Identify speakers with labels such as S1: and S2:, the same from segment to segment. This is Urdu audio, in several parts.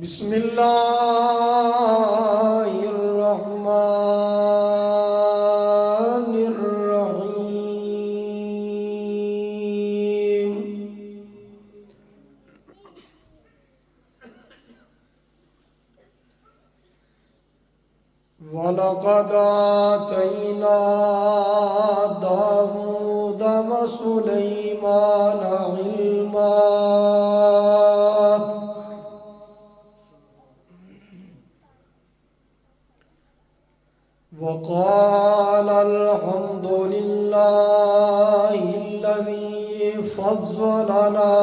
S1: بسم اللہ الرحمن الرحیم وَلَقَدْ آتَيْنَا دَاوُودَ وَسُلَيْمَانَ عِلْمًا وقال الحمد لله الذي فضلنا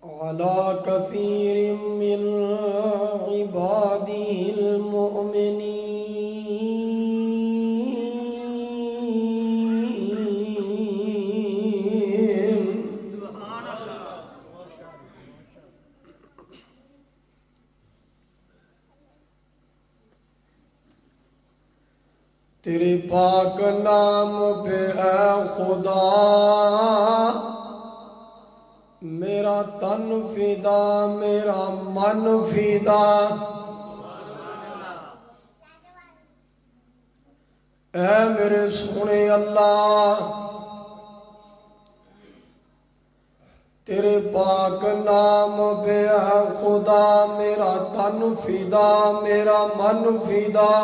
S1: على كثير من عباده المؤمنين تیرے پاک نام پہ اے خدا میرا تن فدا میرا من فدا، اے میرے سونے اللہ تیرے پاک نام پہ اے خدا میرا تن فدا میرا من فدا،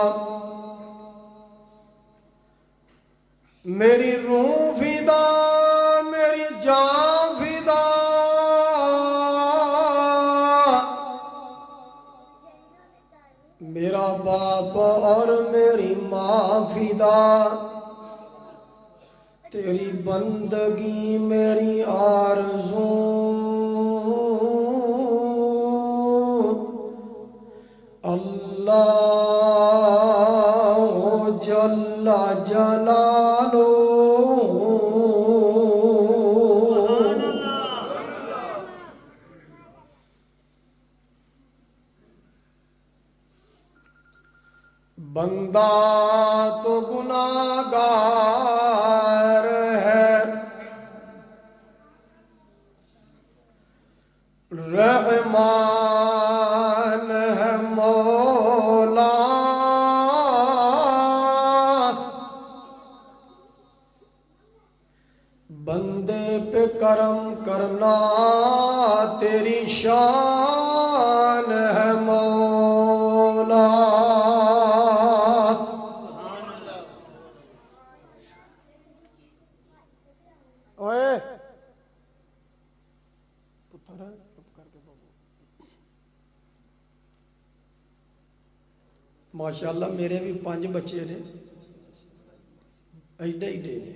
S1: میری روح فدا میری جان فدا، میرا باپ اور میری ماں فدا، تیری بندگی میری آرزو، اللہ جل جلالہ بندہ تو گناہگار ہے رحمان ہے مولا، بندے پہ کرم کرنا تیری شان ہے مولا، ماشاءاللہ میرے بھی 5 بچے نے ایڈے ایڈے نے،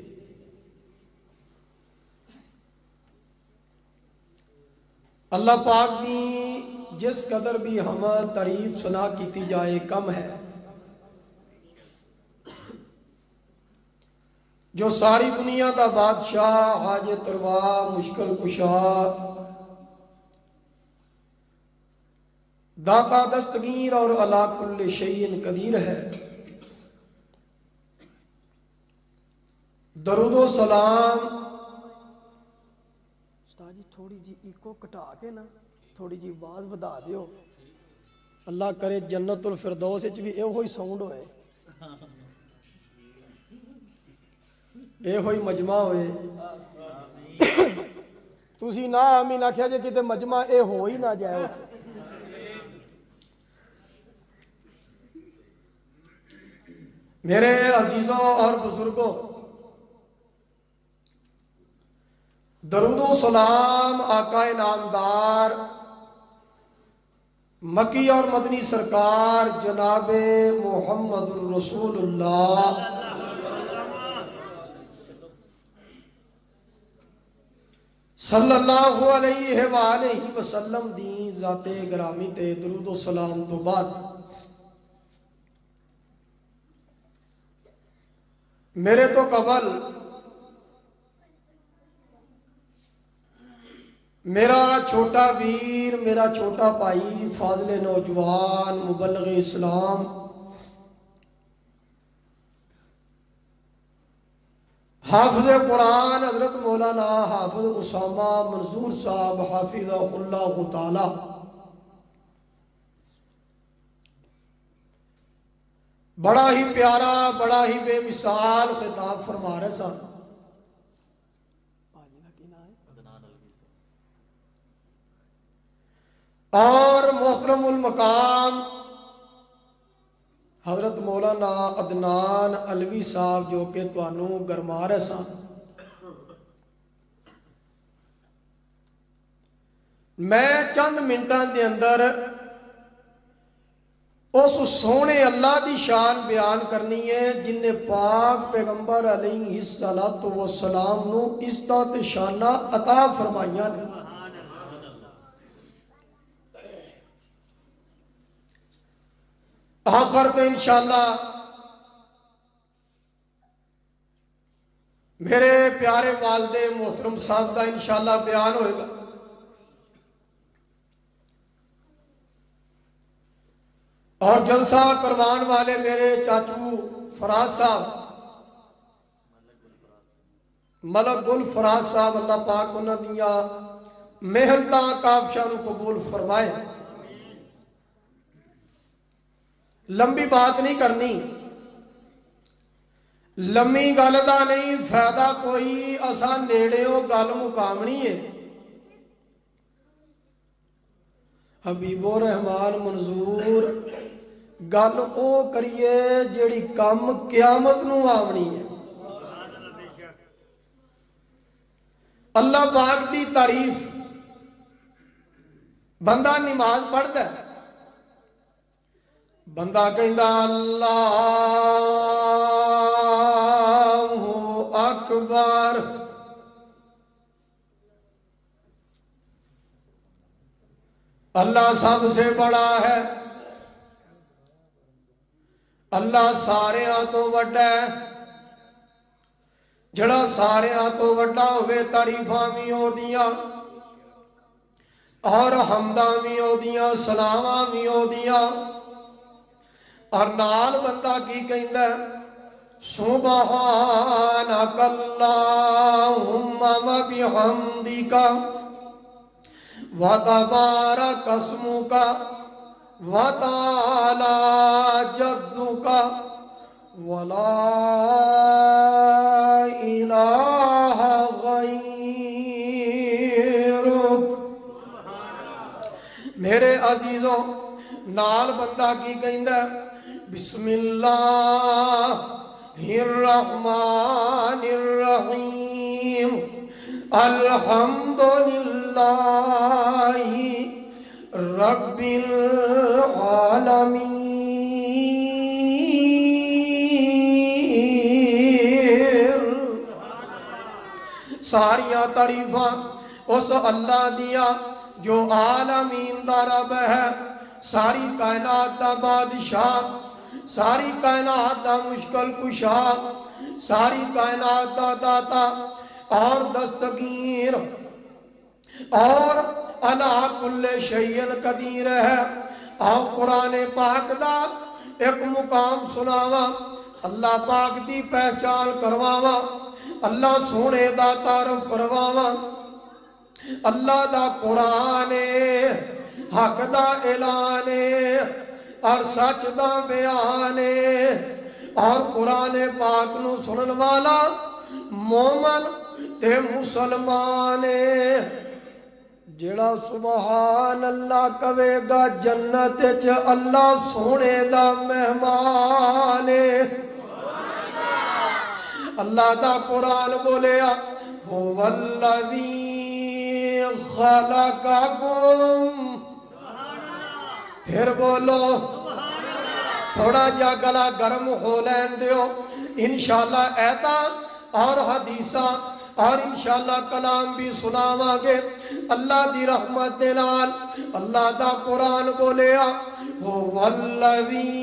S1: اللہ پاک دی جس قدر بھی ہم تعریف سنا کیتی جائے کم ہے، جو ساری دنیا دا بادشاہ حاجت روا مشکل کشا داتا دستگیر اور علی کل شیء قدیر ہے، درود و سلام استاد جی تھوڑی جی ایکو کٹا کے نا تھوڑی جی آواز بدا دیو، اللہ کرے جنت الفردوس وچ بھی ایہو ہی ساؤنڈ ہوئے ایہو ہی مجمع ہوئے، تسی نہ آمین آکھیا جے کتے مجمع اے ہو ہی نہ جائے اتھے۔ میرے عزیزوں اور بزرگوں، درود و سلام آقا نامدار مکی اور مدنی سرکار جناب محمد الرسول اللہ صلی اللہ علیہ وآلہ وسلم دی ذات گرامی تے درود و سلام تو بعد میرے تو قبل میرا چھوٹا ویر میرا چھوٹا بھائی فاضل نوجوان مبلغ اسلام حافظ قرآن حضرت مولانا حافظ اسامہ منظور صاحب حافظہ اللہ تعالی بڑا ہی پیارا بڑا ہی بے مثال خطاب فرما رہے سن. اور محترم المقام حضرت مولانا عدنان علوی صاحب جو کہ تانوں گرما رہے سن. میں چند منٹاں دے اندر اس سونے اللہ دی شان بیان کرنی ہے جن نے پاک پیغمبر علیہ الصلوۃ والسلام نو عزت تے شاناں عطا فرمائیاں نے. آخر تے انشاءاللہ میرے پیارے والد محترم صاحب کا انشاءاللہ بیان ہوئے گا. اور جلسہ کروان والے میرے چاچو فراز صاحب ملک گل فراز صاحب اللہ پاک انہاں دیاں محنتاں کافشاں نو قبول فرمائے. لمبی بات نہیں کرنی لمبی گل دا نہیں فائدہ کوئی اساں نیڑے ہو گل مکامنی ہے. حبیب الرحمان منظور گل او کریے جیڑی کم قیامت نو آونی ہے. اللہ پاک دی تعریف بندہ نماز پڑھتا ہے بندہ کہندا اللہ اکبر اللہ سب سے بڑا ہے اللہ سارے تو وڈا ہے جڑا سارے تو وڈا ہوئے تعریفاں بھی ہو دیاں اور حمداں بھی ہو دیاں سلاماں بھی ہو دیاں اور نال بندہ کی کہندا ہے سبحانک اللہم و بحمدک وتبارک اسمک وتعالی جدک ولا الہ غیرک. میرے عزیزوں نال بندہ کی کہندا ہے بسم اللہ الرحمن الرحیم الحمد للہ رب العالمین. ساریاں تعریفاں اس اللہ دیا جو عالمین دا رب ہے ساری کائنات دا بادشاہ ساری کائنات دا مشکل کشا ساری کائنات دا داتا اور دستگیر اور علا کل شیء قدیر ہے. اور قرآن پاک دا ایک مقام سناوا اللہ پاک دی پہچان کرواوا اللہ سونے دا تعارف کرواوا. اللہ دا قرآن حق دا اعلان اور سچ دا بیان اور قرآن پاک نو سنن والا مومن تے مسلمان جڑا سبحان اللہ کہے گا جنت وچ اللہ سونے دا مہمان. اللہ دا قرآن بولیا هو الذی خلقکم. پھر بولو تھوڑا جا گلا گرم ہو لین دیو انشاءاللہ ایتا اور حدیثاں اور انشاءاللہ کلام بھی سناواں گے. اللہ دی رحمت دے نال اللہ دا قرآن بولیا هو الذی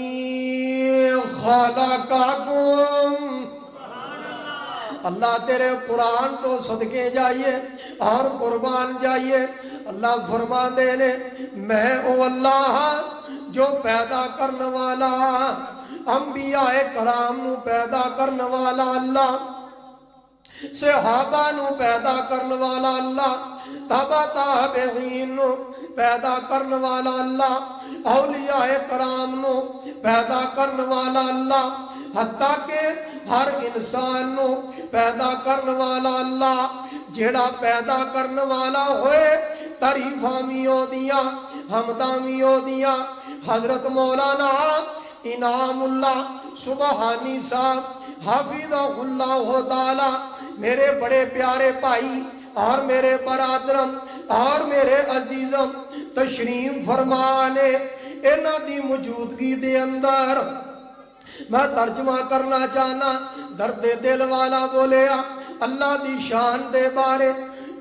S1: خلقکم. اللہ تیرے قرآن تو صدقے جائیے اور قربان جائیے. اللہ فرما دے نے میں او اللہ جو پیدا کرنے والا انبیاء کرام نو پیدا کرنے والا اللہ صحابہ نو پیدا کرن والا اللہ، تابع تابعین نو پیدا کرن والا اللہ، اولیاء کرام نو پیدا کرن والا اللہ، حتیٰ کہ ہر انسان نو پیدا کرن والا اللہ، جیڑا پیدا کرن والا ہوئے تعریفاں وی اودیاں حمداں وی اودیاں۔ حضرت مولانا انعام اللہ سبحانی صاحب حافظہ اللہ تعالی میرے بڑے پیارے بھائی اور میرے برادرم اور میرے عزیزم تشریف فرمانے، انہاں دی موجودگی دے اندر میں ترجمہ کرنا چاہنا۔ درد دل والا بولیا اللہ دی شان دے بارے،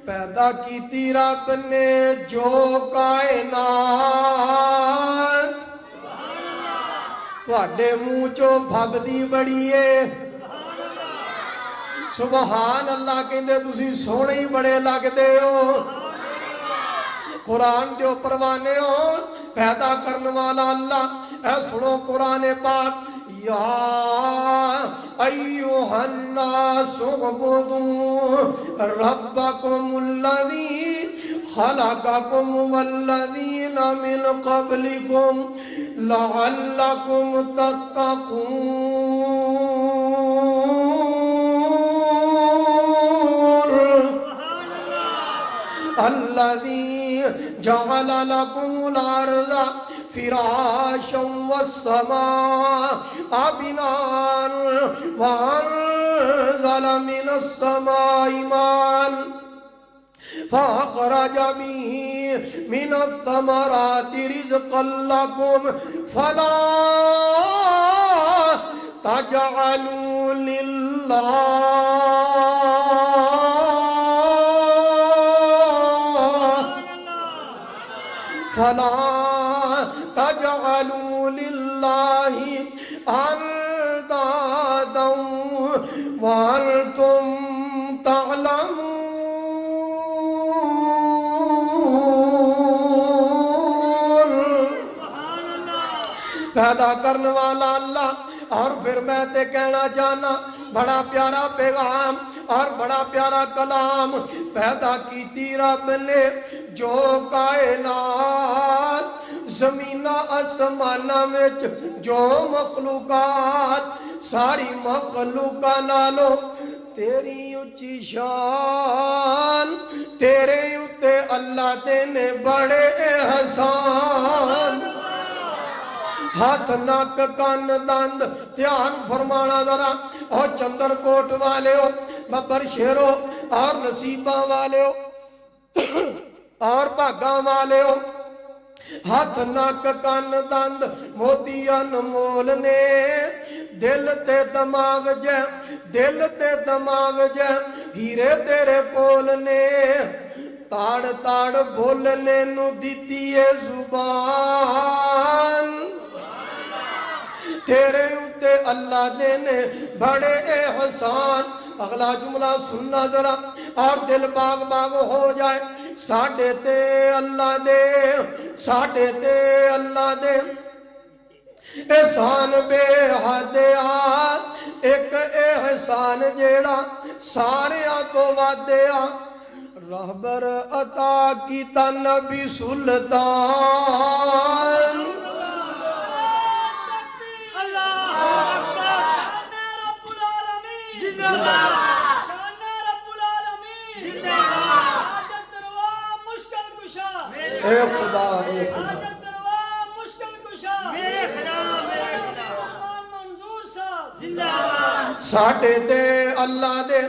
S1: پیدا کیتی رب نے جو کائنات، تواڈے منہ چو بھبدی بڑی ہے سبحان اللہ، کہندے تسی سونے ہی بڑے لگدے ہو، قرآن دے پروانے ہو، پیدا کرنے والا اللہ۔ اے سنو قرآن پاک، یا ایوہ الناس اعبدوا ربکم الذی خلقکم والذین من قبلکم لعلکم تتقون الذی جعل لکم الارض فراشا والسماء بناء وأنزل من السماء ماء فأخرج به من الثمرات رزقا لكم فلا تجعلوا لله اندادا وانتم تعلمون۔ پیدا کرنے والا اللہ، اور پھر میں تے کہنا چاہنا بڑا پیارا پیغام اور بڑا پیارا کلام، پیدا کیتی رب نے جو کائنات، زمینہ آسمانہ وچ جو مخلوقات، ساری مخلوقات نالو تیری اچھی شان، تیرے اتے اللہ دینے بڑے احسان۔ ہاتھ ناک کان دند دھیان فرمانا ذرا، اور چندر کوٹ والے ہو، ببر شیرو اور نصیبہ والے ہو اور بھاگاں والے ہو، ہاتھ ناک کان دند موتی انمول نے، دل تے دماغ جے، دل تے دماغ جے ہیرے تیرے کول نے، تاڑ تاڑ بولنے نو دیتی ہے زبان، تیرے اتے اللہ دینے بڑے احسان۔ اگلا جملہ سننا ذرا اور دل باغ باغ ہو جائے، ساڑھے تے اللہ دے، ساڑھے تے اللہ دے احسان بے حد آ، ایک احسان جیڑا ساریاں تو وعدیا، رہبر عطا کیتا نبی سلطان۔ اے خدا اے خدا ساڑھے تے اللہ دے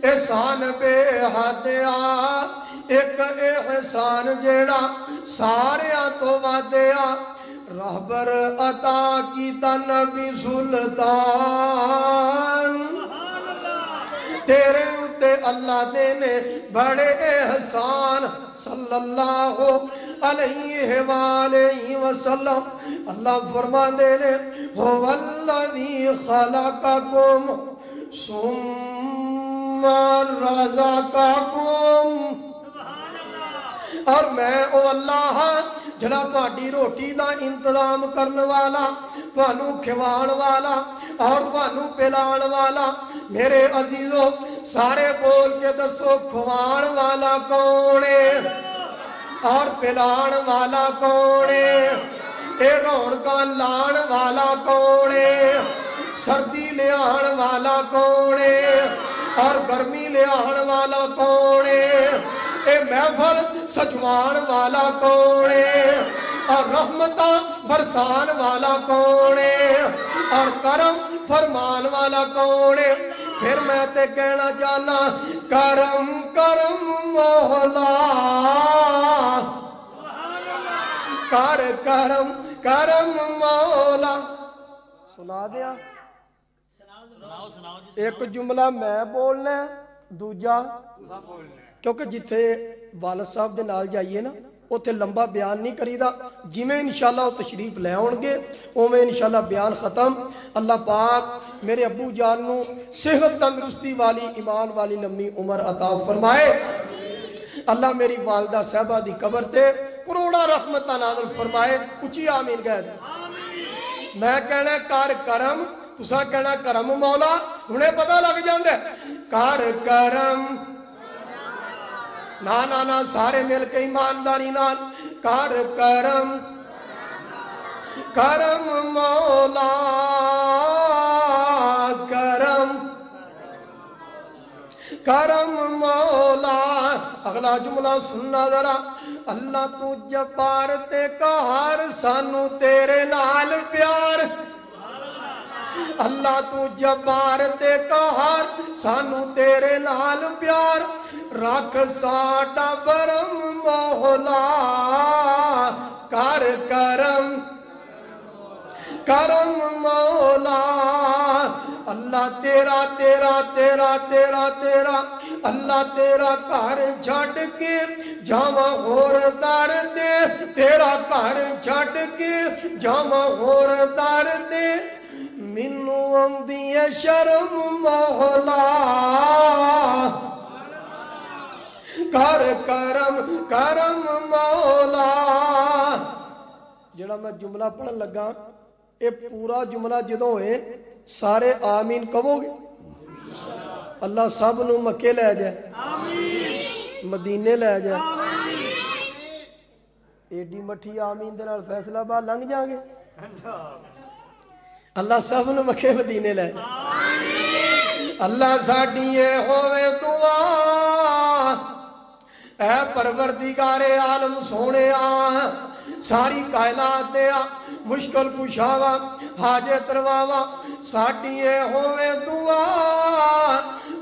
S1: احسان بے حد آ، ایک احسان جیڑا ساریاں تو وعدیا، رہبر عطا کیتا نبی سلطان۔ تیرے اتے اللہ دینے بڑے احسان، صلی اللہ علیہ وآلہ وسلم۔ اللہ فرما دینے هو الذی خلقکم ثم رزقکم، اور میں او اللہ جڑا تہاڈی روٹی دا انتظام کرنے والا، تہانوں کھوان والا اور تہانوں پلان والا۔ میرے عزیزو سارے بول کے دسو کھوان والا کون ہے اور پلان والا کون ہے؟ اے رونقاں لان والا کون ہے؟ سردی لے آن والا کون ہے اور گرمی لے آن والا کون ہے؟ اے محفل سجوان والا کون ہے اور رحمتاں برسان والا کون ہے اور کرم فرمان والا کون ہے؟ پھر میں تے کہنا چاہنا کرم کرم مولا کر کرم کرم مولا. سنا دیا ایک جملہ میں بولنا ہے دوجا کیونکہ جتھے والد صاحب دے نال جائیے نا اتھے لمبا بیان نہیں کری دا جی میں انشاءاللہ وہ تشریف لے آنگے او میں انشاءاللہ بیان ختم. اللہ پاک میرے ابو جان نو صحت تندرستی والی ایمان والی لمبی عمر عطا فرمائے. اللہ میری والدہ صاحبہ دی قبر تے کروڑا رحمتہ نازل فرمائے. اچھی آمین کہہ دے. میں کہنا کار کرم تسا کہنا کرم مولا انہیں پتہ لگ جاندے کار کرم نا نا نا سارے مل کے ایمانداری نال کار کرم کرم مولا کرم کرم مولا. اگلا جملہ سننا ذرا اللہ تو جبار تے قہار سانو تیرے نال پیار. اللہ تو جبار تے قہار سانو تیرے نال پیار رکھ ساڈا برم مولا کر کرم کرم مولا. اللہ تیرا تیرا تیرا تیرا تیرا اللہ تیرا گھر چھڈ کے جاواں ہور در دے تیرا گھر چھڈ کے جاواں ہور در دے مینوں آندی ہے شرم مولا کر کرم کرم مولا. جڑا میں جملہ پڑھن لگا اے پورا جملہ جدوں ہوئے سارے آمین کہو گے اللہ سب نو مکے لے جائے مدینے لے جائے ایڈی مٹھی آمین دے نال فیصلہ آباد لنگ جاؤ گے اللہ سب نو مکے مدینے لے جائے. اللہ ساڈی اے ہووے دعا اے پروردگار عالم سونے ساری کائنات دیا مشکل کشاوا حاجت رواوا ساڈی اے ہووے دعا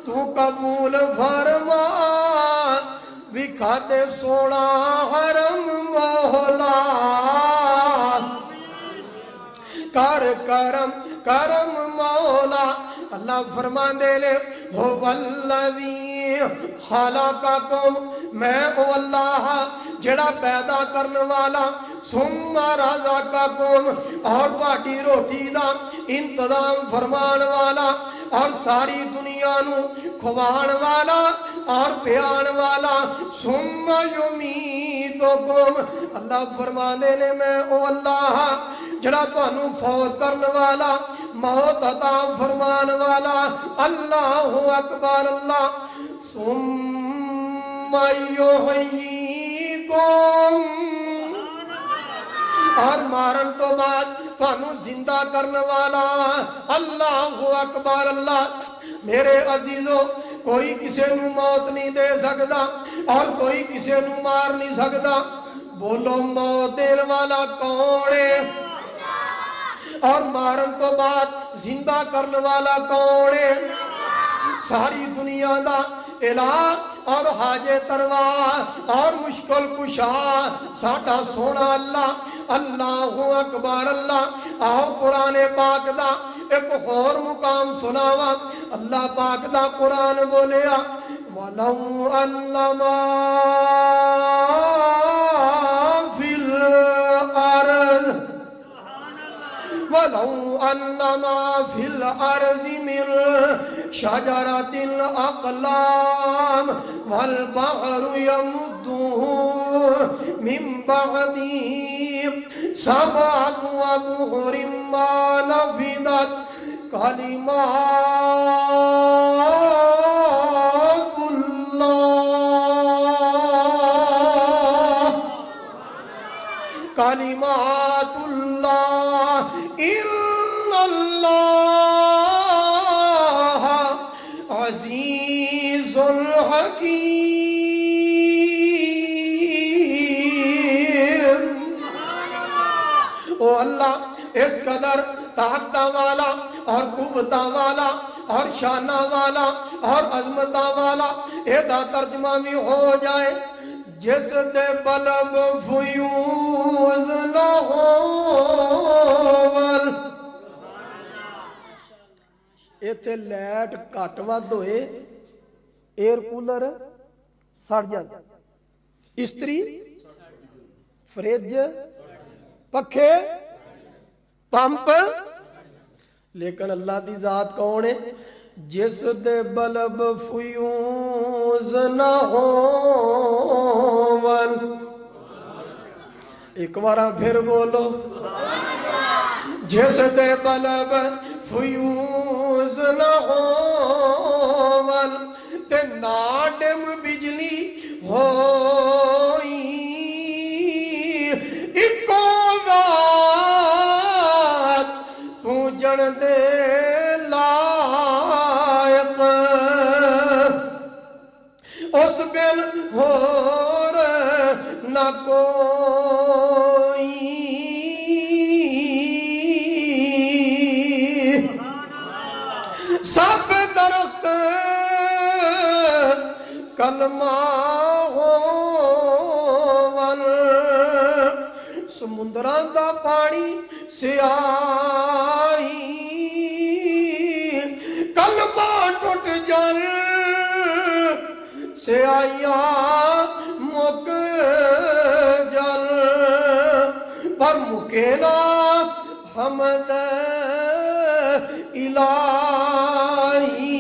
S1: تو قبول فرما وکھا دے سونا حرم مولا کر کرم کرم مولا. اللہ فرمان دے لے ہو والذی خلقکم میں او اللہ جڑا پیدا کرنے والا ثم رزقکم اور تہاڈی روٹی دا انتظام فرمان والا اور ساری دنیا نو کھوان والا اور پیان والا ثم یمیتکم. اللہ فرمانے نے میں او اللہ جڑا تانوں فوت کرنے والا موت عطا فرمان والا. اللہ اکبر اللہ ثم یحییکم اور مارن تو بعد تانوں زندہ کرنے والا. اللہ اکبر اللہ. میرے عزیزو کوئی کسے نو موت نہیں دے سکتا اور کوئی کسے نو مار نہیں سکتا. بولو موت دین والا کون ہے اور مارن تو بعد زندہ کرنے والا کون ہے؟ ساری دنیا دا الہ اور حاجت روا اور مشکل کشا ساڈا سونا اللہ. اللہ اکبر اللہ. آؤ قرآن پاک دا ایک اور مقام سناوا. اللہ پاک دا قرآن بولیا وَلَوْ أَنَّمَا فِي الْأَرْضِ وَلَوْ أَنَّمَا فِي الْأَرْضِ مِنْ شَجَرَةٍ الْأَقْلَامِ وَالْبَحْرُ يَمُدُّهُ مِنْ بَعْدِهِ سَبْعَةُ أَبْحُرٍ مَا نَفِدَتْ كَلِمَاتُ کلمات اللہ ان اللہ عزیز الحکیم۔ او اللہ اس قدر طاقت والا اور قوت والا اور شانہ والا اور عظمت والا، ایدہ ترجمہ بھی ہو جائے، جس دے بلب فیوز نہ ہوول۔ ایتھے لیٹ کٹ ود ہوئے ایئر کولر سڑ جاتا، استری فریج پکھے پمپ، لیکن اللہ دی ذات کون ہے؟ جس دے بلب فیوز نہ ہون۔ ایک بار پھر بولو، جس دے بلب فیوز نہ ہون تے ناڈم بجلی ہوئی، اکو ذات پوجن دے لائق، اس بن ہور نہ کوئی، سب درخت کلمہ ہون، سمندراں دا پانی سیاہی، کلمہ ٹوٹ جل سیاہیاں مک جل، پر مکے نا حمد الہی۔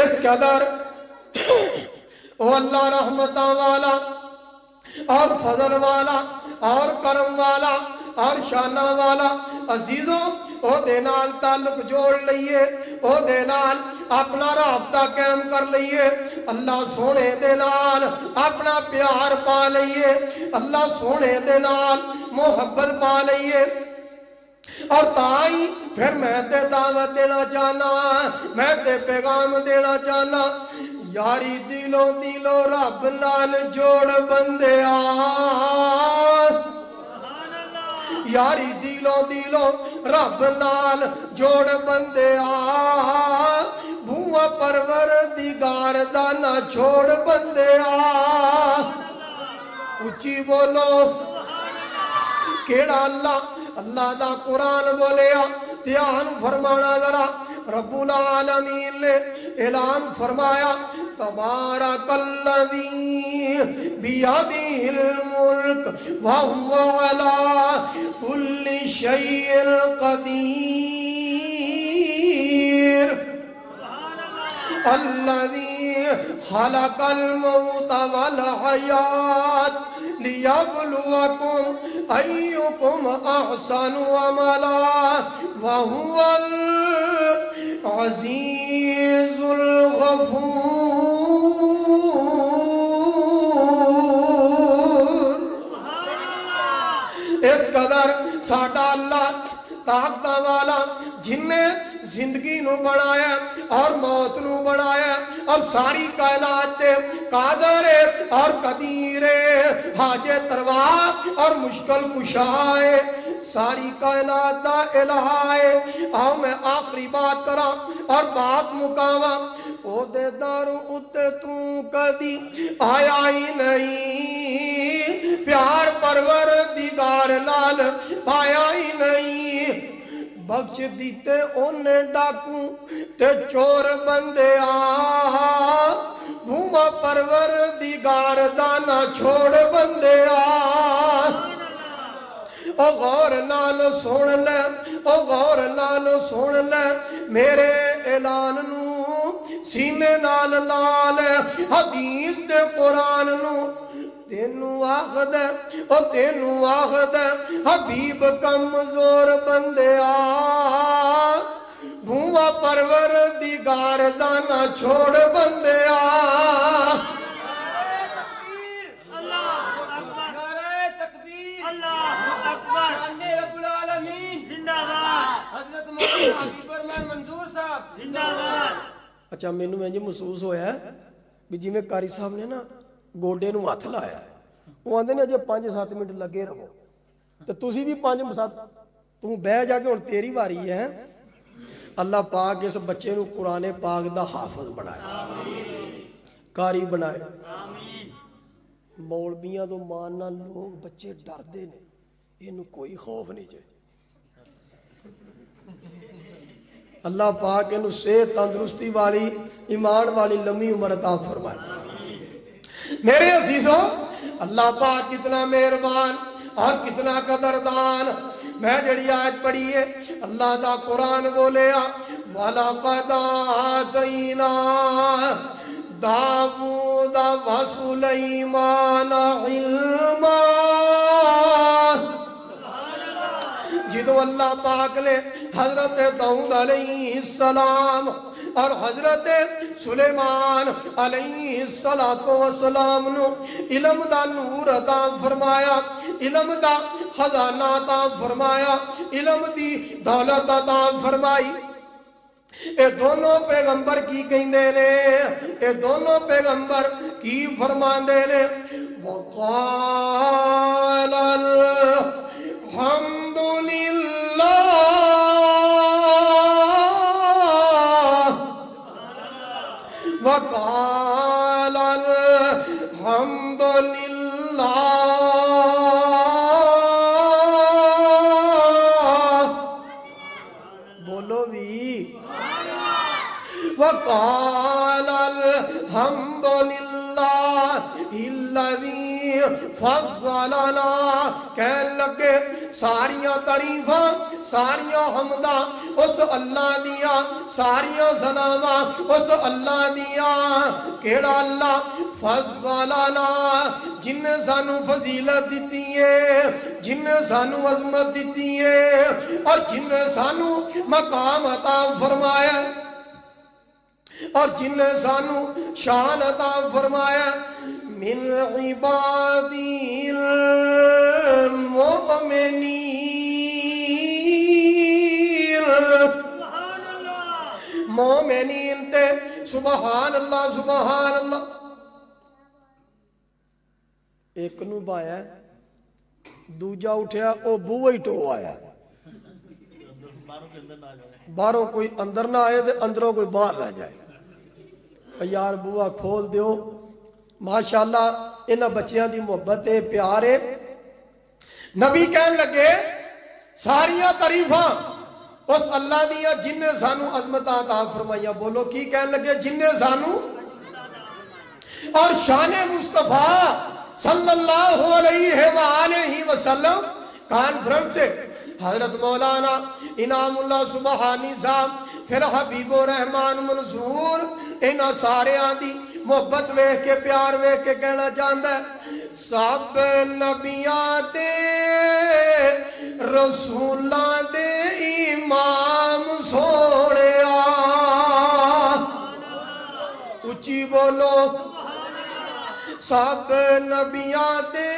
S1: اس قدر او اللہ رحمتہ والا اور فضل والا اور کرم والا اور شانہ والا، عزیزوں او دے نال تعلق جوڑ لئیے، او دے نال اپنا رابطہ قائم کر لئیے، اللہ سونے دے نال اپنا پیار پا لئیے، اللہ سونے دے نال محبت پا لئیے۔ اور تائی پھر میں تے دعوت دینا چاہنا، میں تے پیغام دینا چاہنا، یاری دلوں دلوں رب نال جوڑ بندے آ، یاری دلوں دلوں رب نال جوڑ بندے آ، بھوا پروردگار دا نہ چھوڑ بندے آ۔ اچھی بولو، کیڑا اللہ اللہ دا قرآن بولیا، دھیان فرمانا ذرا، رب العالمین نے اعلان فرمایا، تبارک الذی بیدہ الملک وہو علی کل شیء قدیر، الذی خلق الموت والحیات لیبلوکم ایکم احسن عملا وہو العزیز الغفور۔ اس قدر ساڈا اللہ طاقت والا، جن نے زندگی نو بنایا اور موت نو بنایا اور ساری کائنات تے قادر اور قدیر، حاجت روا اور مشکل کشا ہے، ساری کائنات دا الہ ہے۔ آؤ میں آخری بات کراں اور بات مکاواں، او دے داروں اتے تو کدی آیا ہی نہیں، پیار پروردگار نال پایا ہی نہیں، بخش دیتے انہیں ڈاکوں تے چور بندے آ، بھوما پروردگار دانا چھوڑ بندے آ۔ او غور نال سن لے، او غور نال سن لے، میرے اعلان نو سینے نال لال، حدیث دے قرآن نو تینو آخد ہے، او تینو آخد ہے، حبیب کمزور بندے آ، بھوا پروردگار دانا چھوڑ بندے آ۔ اچھا مینوں انج محسوس ہویا بھی جویں قاری صاحب نے نا گوڈے نوں ہاتھ لایا وہ آندے نے اجے 5-7 منٹ لگے رہو تے تسی بھی 5-7 تو بہ جا کے ہن تیری واری ہے اللہ پاک اس بچے نو قرآن پاک دا حافظ بنائے قاری بنائے مولویاں تو ماننا لوگ بچے ڈردے نے اینو کوئی خوف نہیں جائے اللہ پاک انہوں صحت تندرستی والی ایمان والی لمبی عمر عطا فرمائے میرے عزیزوں اللہ پاک کتنا مہربان اور کتنا قدردان میں جڑی آیت پڑھی ہے اللہ دا قرآن بولیا وَلَقَدْ آتَيْنَا دَاوُودَ وَسُلَيْمَانَ عِلْمًا جدو اللہ پاک نے حضرت داؤد علیہ السلام اور حضرت سلیمان علیہ السلام نو علم دا نور عطا فرمایا علم دا خزانہ عطا فرمایا علم دی دولت عطا فرمائی اے دونوں پیغمبر کی کہندے نے اے دونوں پیغمبر کی فرماندے نے وقال الحمد للہ وقال الحمد للہ بولو بھی وقال الحمد للہ الذی فضلنا کہنے لگے ساریاں تعریفاں ساریاں حمداں اس اللہ دیا ساریاں ثناواں اس اللہ دیا کیڑا اللہ فضلنا جن نے سانو فضیلت دیتی ہے جن نے سانو عظمت دیتی ہے اور جن نے سانو مقام عطا فرمایا اور جن نے سانو شان عطا فرمایا من عبادی المؤمنین مومنین تے سبحان اللہ ایک نو بایا دوجا اٹھیا او بوئی ٹو آیا باہروں کوئی اندر نہ آئے تے اندروں کوئی باہر نہ جائے یار بوا کھول دیو ماشاءاللہ انہاں بچیاں دی محبت ہے پیار ہے نبی کہن لگے ساریاں تعریفاں اس اللہ دیا جن نے سانو عظمت عطا فرمایا بولو کی کہن لگے جن نے سانو اور شان مصطفیٰ صلی اللہ علیہ وآلہ وسلم کانفرنس سے حضرت مولانا انعام اللہ سبحانی صاحب پھر حبیب الرحمان منصور انہاں سارے آدھی محبت ویکھ کے پیار ویکھ کے کہنا چاہتا ہے سب نبیاں دے رسولاں دے امام سونیا اچھی بولو سب نبیاں دے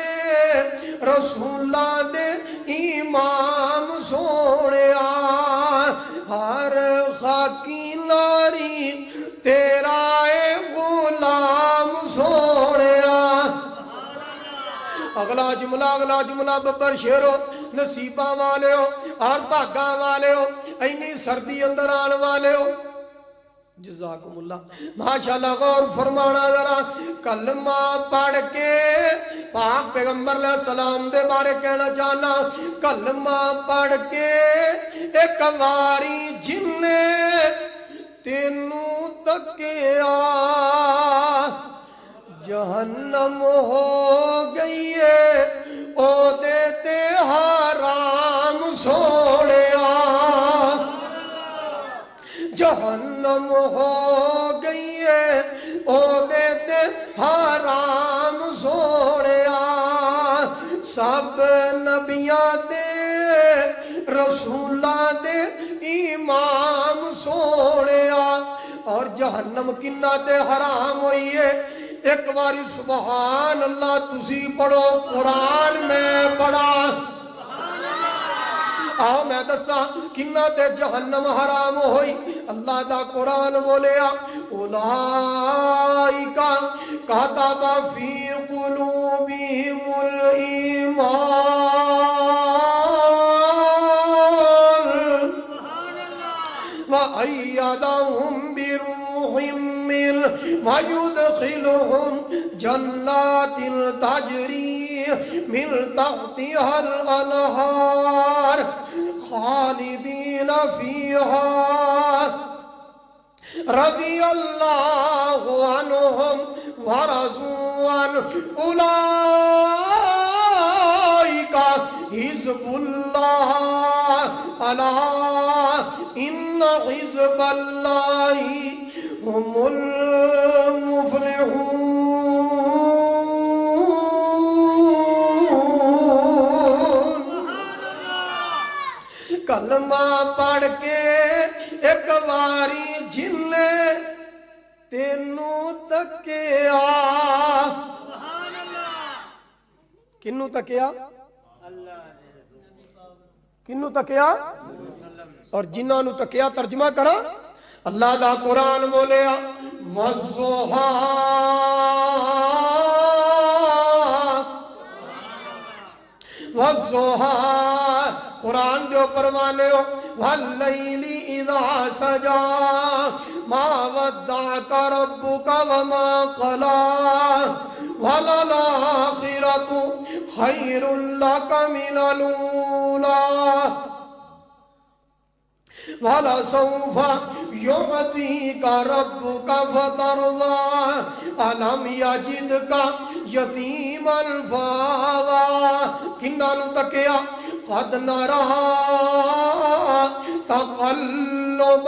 S1: رسولاں دے امام سونیا ہر خاکی لاری تیرا اے غلام سونیا اگلا جملہ ببر شیرو نصیبہ والے ہو اور بھاگا والے ہو اینی سردی اندر آن والے ہو جزاکم اللہ ماشاءاللہ غور فرمانا ذرا کلمہ پڑھ کے پاک پیغمبر علیہ السلام دے بارے کہنا چاہنا کلمہ پڑھ کے ایک واری جن نے تینوں تکیا جہنم ہو گئی ہے او دیتے حرام سوڑیا جہنم ہو گئی ہے او دیتے حرام سوڑیا سب نبیاں دے رسولاں دے امام سوڑیا اور جہنم کنہ تے حرام ہوئی ہے ایک باری سبحان اللہ تسی پڑھو قرآن میں پڑھا آؤ میں دسا کنہ تے جہنم حرام ہوئی اللہ دا قرآن بولیا اولائکا کتب فی قلوبہم الایمان وأيدهم بروح منه ويدخلهم جنات تجري من تحتها الأنهار خالدين فيها رضي الله عنهم ورضوا عنه أولئك حزب الله ألا إن حزب الله هم المفلحون کلمہ پڑھ کے ایک واری جن نے تینوں تکیا کنوں تکیا کنوں تکیا اور جنہاں نو تکیا ترجمہ کرا اللہ دا قرآن بولیا والضحا والضحا قرآن جو پروانے ہو واللیل اذا سجا ما ودعک ربک وما قلا وللآخرۃ خیر لک من الاولی وَلَسَوْفَ يُعْطِيكَ رَبُّكَ فَتَرْضَى أَلَمْ يَجِدْكَ يَتِيمًا فَآوَى کنہ نو تکیا قَدْ نَرَى تَقَلُّبَ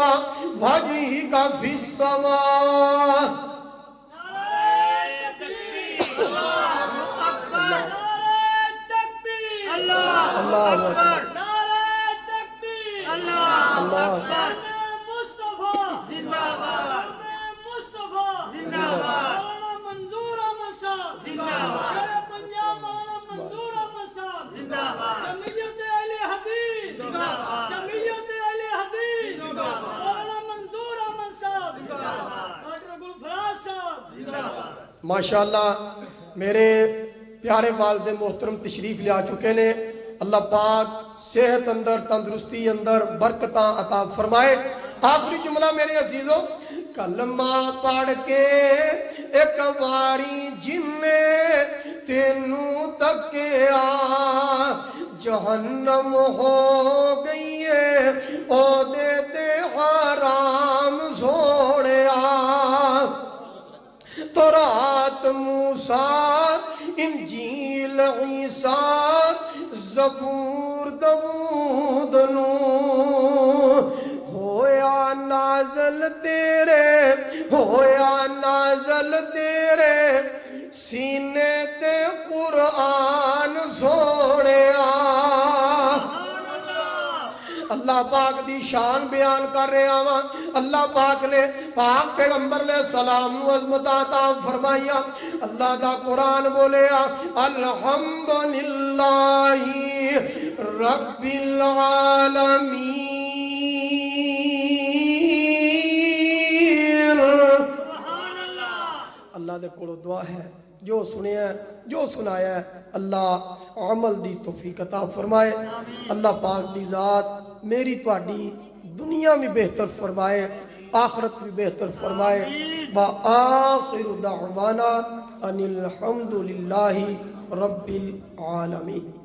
S1: وَجْهِكَ فِي السَّمَاءِ اللہ اکبر اللہ
S2: مصطفیٰ زندہ باد مصطفیٰ زندہ باد منظور احمد صاحب زندہ باد شیخ پنجاب مولانا منظور احمد صاحب زندہ باد جمعیت اہل حدیث زندہ باد جمعیت اہل حدیث زندہ باد مولانا منظور احمد صاحب زندہ باد ڈاکٹر گلفراز صاحب زندہ باد
S1: ماشاءاللہ میرے پیارے والد محترم تشریف لے آ چکے نے اللہ پاک صحت اندر تندرستی اندر برکتاں عطا فرمائے آخری جملہ میرے عزیزو کلمہ پڑھ کے ایک واری جن نے تینوں تکیا جہنم ہو گئی ہے او دیتے حرام سوڑیا تورات موسیٰ انجیل عیسیٰ زبور داؤد نو ہویا نازل تیرے سینے تے قرآن سوڑیا اللہ پاک دی شان بیان کر رہے آواں اللہ پاک نے پاک پیغمبر علیہ السلام نو عظمت عطا فرمائیا اللہ دا قرآن بولیا الحمدللہ رب العالمین اللہ دے کولوں دعا ہے جو سنیا ہے جو سنایا ہے اللہ عمل دی توفیق عطا فرمائے اللہ پاک دی ذات میری تہاڈی دنیا بھی بہتر فرمائے آخرت بھی بہتر فرمائے وآخر دعوانا ان الحمدللہ رب العالمین